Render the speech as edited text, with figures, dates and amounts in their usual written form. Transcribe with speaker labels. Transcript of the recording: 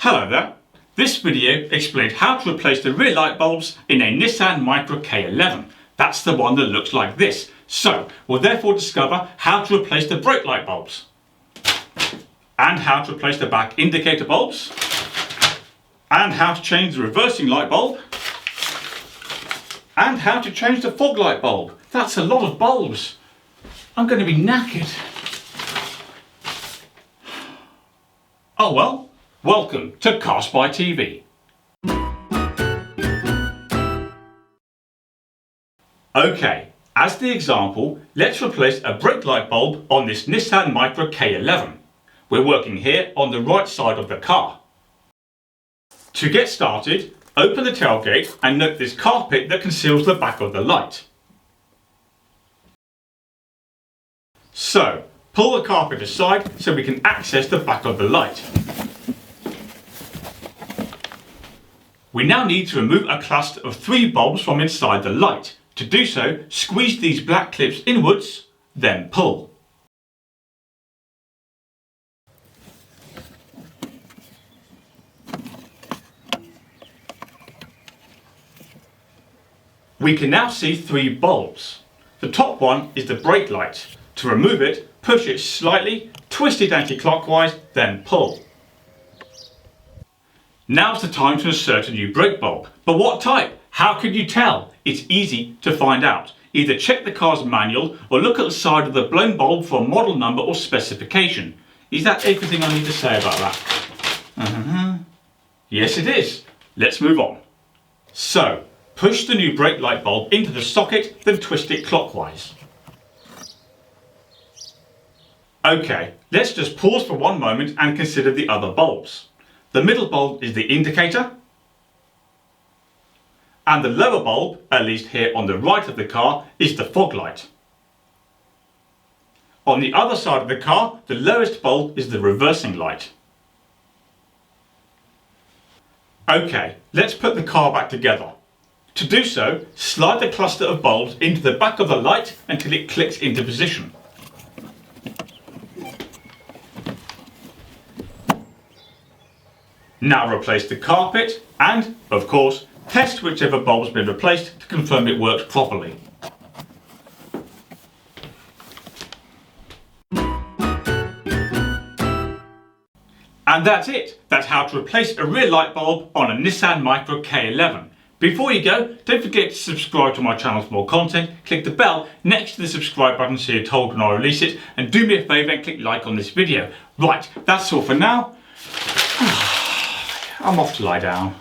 Speaker 1: Hello there. This video explained how to replace the rear light bulbs in a Nissan Micra K11. That's the one that looks like this. So we'll therefore discover how to replace the brake light bulbs, and how to replace the back indicator bulbs, and how to change the reversing light bulb, and how to change the fog light bulb. That's a lot of bulbs. I'm going to be knackered. Oh well, welcome to Cars by TV. Okay, as the example, let's replace a brake light bulb on this Nissan Micra K11. We're working here on the right side of the car. To get started, open the tailgate and note this carpet that conceals the back of the light. So, pull the carpet aside so we can access the back of the light. We now need to remove a cluster of 3 bulbs from inside the light. To do so, squeeze these black clips inwards, then pull. We can now see 3 bulbs. The top one is the brake light. To remove it, push it slightly, twist it anti-clockwise, then pull. Now's the time to insert a new brake bulb. But what type? How can you tell? It's easy to find out. Either check the car's manual or look at the side of the blown bulb for a model number or specification. Is that everything I need to say about that? Yes, it is. Let's move on. So, push the new brake light bulb into the socket, then twist it clockwise. Okay, let's just pause for one moment and consider the other bulbs. The middle bulb is the indicator, and the lower bulb, at least here on the right of the car, is the fog light. On the other side of the car, the lowest bulb is the reversing light. Okay, let's put the car back together. To do so, slide the cluster of bulbs into the back of the light until it clicks into position. Now replace the carpet and, of course, test whichever bulb's been replaced to confirm it works properly. And that's it. That's how to replace a rear light bulb on a Nissan Micra K11. Before you go, don't forget to subscribe to my channel for more content. Click the bell next to the subscribe button so you're told when I release it. And do me a favour and click like on this video. Right, that's all for now. I'm off to lie down.